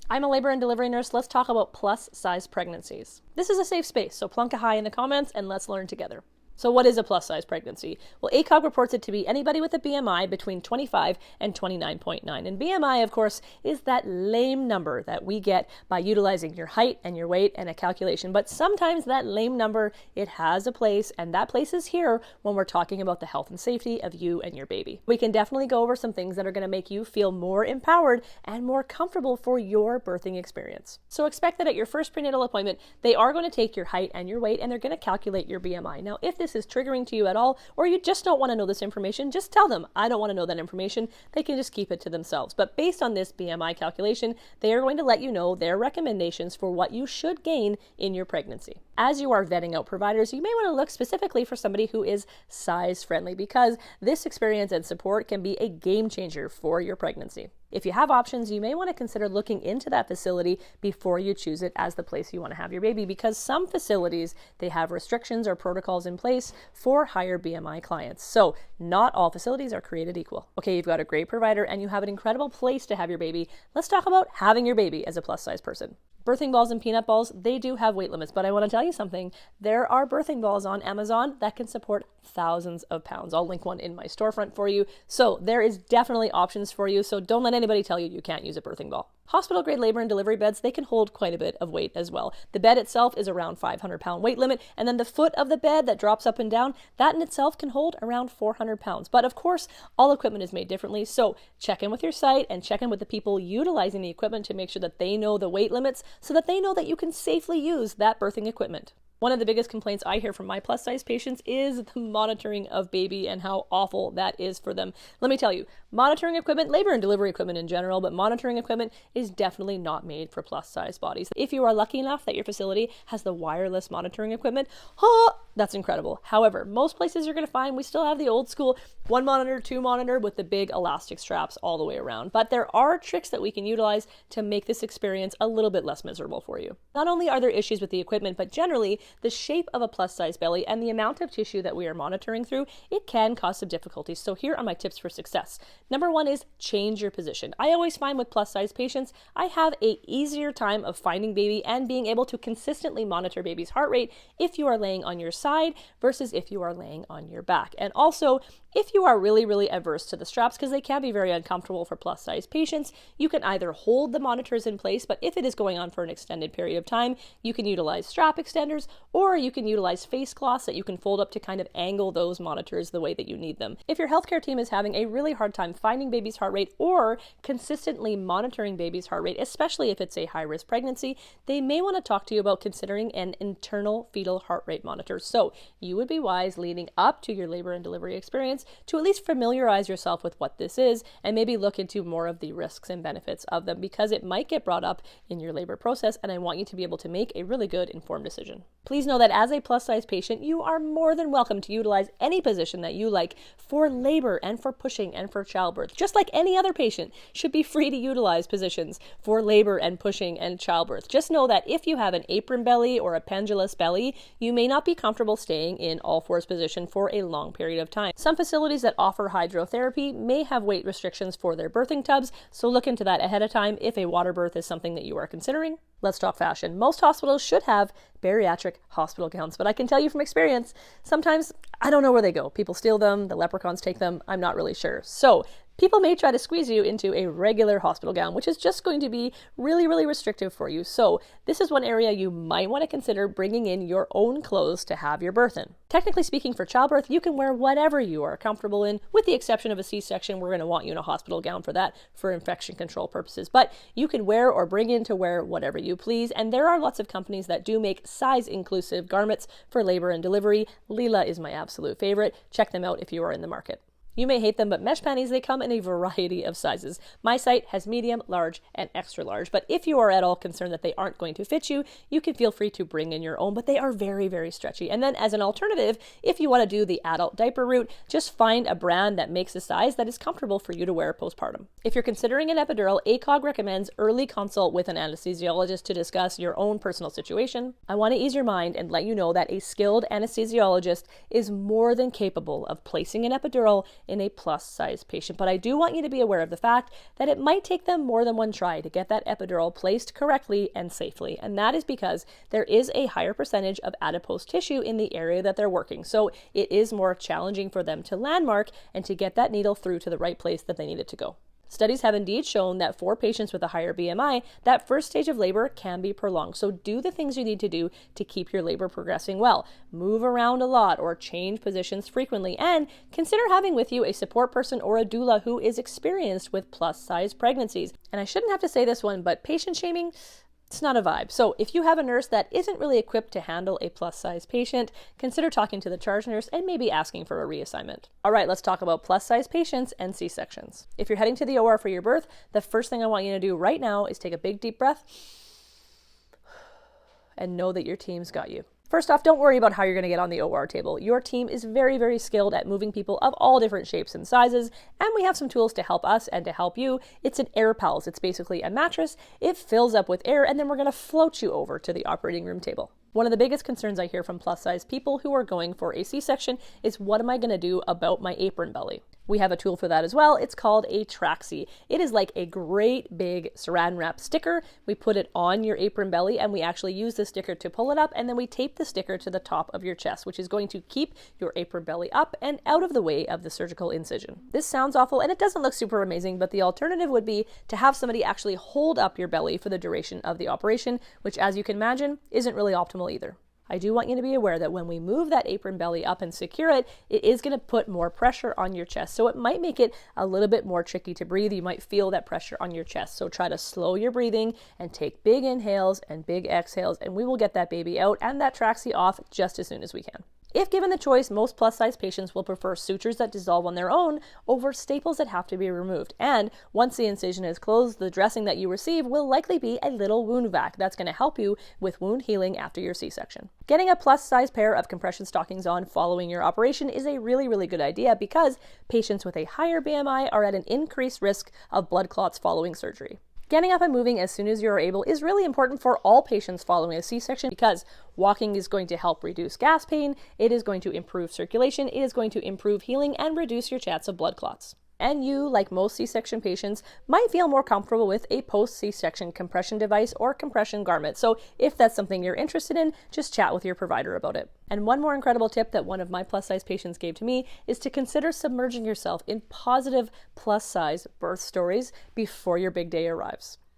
I'm a labor and delivery nurse. Let's talk about plus-size pregnancies. This is a safe space, so plunk a high in the comments and let's learn together. So what is a plus-size pregnancy? Well, ACOG reports it to be anybody with a BMI between 25 and 29.9. And BMI, of course, is that lame number that we get by utilizing your height and your weight and a calculation. But sometimes that lame number, it has a place, and that place is here when we're talking about the health and safety of you and your baby. We can definitely go over some things that are going to make you feel more empowered and more comfortable for your birthing experience. So expect that at your first prenatal appointment, they are going to take your height and your weight, and they're going to calculate your BMI. Now, if this is triggering to you at all, or you just don't want to know this information, just tell them, I don't want to know that information. They can just keep it to themselves. But based on this BMI calculation, they are going to let you know their recommendations for what you should gain in your pregnancy. As you are vetting out providers, you may want to look specifically for somebody who is size friendly, because this experience and support can be a game changer for your pregnancy. If you have options, you may want to consider looking into that facility before you choose it as the place you want to have your baby, because some facilities, they have restrictions or protocols in place for higher BMI clients. So not all facilities are created equal. Okay, you've got a great provider and you have an incredible place to have your baby. Let's talk about having your baby as a plus size person. Birthing balls and peanut balls, they do have weight limits, but I want to tell you something. There are birthing balls on Amazon that can support thousands of pounds. I'll link one in my storefront for you. So there is definitely options for you. So don't let anybody tell you you can't use a birthing ball. Hospital grade labor and delivery beds, they can hold quite a bit of weight as well. The bed itself is around 500-pound weight limit, and then the foot of the bed that drops up and down, that in itself can hold around 400 pounds. But of course, all equipment is made differently, so check in with your site and check in with the people utilizing the equipment to make sure that they know the weight limits so that they know that you can safely use that birthing equipment. One of the biggest complaints I hear from my plus size patients is the monitoring of baby and how awful that is for them. Let me tell you, monitoring equipment, labor and delivery equipment in general, but monitoring equipment is definitely not made for plus size bodies. If you are lucky enough that your facility has the wireless monitoring equipment, that's incredible. However, most places you're going to find we still have the old school 1 monitor, 2 monitor with the big elastic straps all the way around. But there are tricks that we can utilize to make this experience a little bit less miserable for you. Not only are there issues with the equipment, but generally the shape of a plus size belly and the amount of tissue that we are monitoring through, it can cause some difficulties. So here are my tips for success. Number 1 is change your position. I always find with plus size patients, I have an easier time of finding baby and being able to consistently monitor baby's heart rate if you are laying on your side versus if you are laying on your back. And also, if you are really averse to the straps, because they can be very uncomfortable for plus size patients, you can either hold the monitors in place, but if it is going on for an extended period of time, you can utilize strap extenders, or you can utilize face cloths that you can fold up to kind of angle those monitors the way that you need them. If your healthcare team is having a really hard time finding baby's heart rate or consistently monitoring baby's heart rate, especially if it's a high-risk pregnancy, they may want to talk to you about considering an internal fetal heart rate monitor. So you would be wise leading up to your labor and delivery experience to at least familiarize yourself with what this is and maybe look into more of the risks and benefits of them, because it might get brought up in your labor process, and I want you to be able to make a really good informed decision. Please know that as a plus size patient, you are more than welcome to utilize any position that you like for labor and for pushing and for childbirth. Just like any other patient should be free to utilize positions for labor and pushing and childbirth. Just know that if you have an apron belly or a pendulous belly, you may not be comfortable staying in all fours position for a long period of time. Some facilities that offer hydrotherapy may have weight restrictions for their birthing tubs, so look into that ahead of time if a water birth is something that you are considering. Let's talk fashion. Most hospitals should have bariatric hospital gowns, but I can tell you from experience, sometimes I don't know where they go. People steal them, the leprechauns take them, I'm not really sure. So people may try to squeeze you into a regular hospital gown, which is just going to be really restrictive for you. So this is one area you might want to consider bringing in your own clothes to have your birth in. Technically speaking, for childbirth, you can wear whatever you are comfortable in, with the exception of a C-section. We're going to want you in a hospital gown for that, for infection control purposes. But you can wear or bring in to wear whatever you please. And there are lots of companies that do make size-inclusive garments for labor and delivery. Leela is my absolute favorite. Check them out if you are in the market. You may hate them, but mesh panties, they come in a variety of sizes. My site has medium, large, and extra large, but if you are at all concerned that they aren't going to fit you, you can feel free to bring in your own, but they are very stretchy. And then as an alternative, if you want to do the adult diaper route, just find a brand that makes a size that is comfortable for you to wear postpartum. If you're considering an epidural, ACOG recommends early consult with an anesthesiologist to discuss your own personal situation. I want to ease your mind and let you know that a skilled anesthesiologist is more than capable of placing an epidural in a plus size patient. But I do want you to be aware of the fact that it might take them more than one try to get that epidural placed correctly and safely. And that is because there is a higher percentage of adipose tissue in the area that they're working. So it is more challenging for them to landmark and to get that needle through to the right place that they need it to go. Studies have indeed shown that for patients with a higher BMI, that first stage of labor can be prolonged. So do the things you need to do to keep your labor progressing well. Move around a lot or change positions frequently, and consider having with you a support person or a doula who is experienced with plus size pregnancies. And I shouldn't have to say this one, but patient shaming, it's not a vibe. So if you have a nurse that isn't really equipped to handle a plus size patient, consider talking to the charge nurse and maybe asking for a reassignment. All right, let's talk about plus size patients and C-sections. If you're heading to the OR for your birth, the first thing I want you to do right now is take a big deep breath and know that your team's got you. First off, don't worry about how you're going to get on the OR table. Your team is very, very skilled at moving people of all different shapes and sizes, and we have some tools to help us and to help you. It's an air pals. It's basically a mattress. It fills up with air, and then we're going to float you over to the operating room table. One of the biggest concerns I hear from plus size people who are going for a C-section is, what am I going to do about my apron belly? We have a tool for that as well. It's called a traxie. It is like a great big saran wrap sticker. We put it on your apron belly, and we actually use the sticker to pull it up, and then we tape the sticker to the top of your chest, which is going to keep your apron belly up and out of the way of the surgical incision. This sounds awful and it doesn't look super amazing, but the alternative would be to have somebody actually hold up your belly for the duration of the operation, which, as you can imagine, isn't really optimal either. I do want you to be aware that when we move that apron belly up and secure it, it is going to put more pressure on your chest. So it might make it a little bit more tricky to breathe. You might feel that pressure on your chest. So try to slow your breathing and take big inhales and big exhales, and we will get that baby out and that traxie off just as soon as we can. If given the choice, most plus-size patients will prefer sutures that dissolve on their own over staples that have to be removed. And once the incision is closed, the dressing that you receive will likely be a little wound vac that's going to help you with wound healing after your C-section. Getting a plus-size pair of compression stockings on following your operation is a really, really good idea because patients with a higher BMI are at an increased risk of blood clots following surgery. Getting up and moving as soon as you are able is really important for all patients following a C-section because walking is going to help reduce gas pain, it is going to improve circulation, it is going to improve healing and reduce your chance of blood clots. And you, like most C-section patients, might feel more comfortable with a post-C-section compression device or compression garment. So if that's something you're interested in, just chat with your provider about it. And one more incredible tip that one of my plus-size patients gave to me is to consider submerging yourself in positive plus-size birth stories before your big day arrives.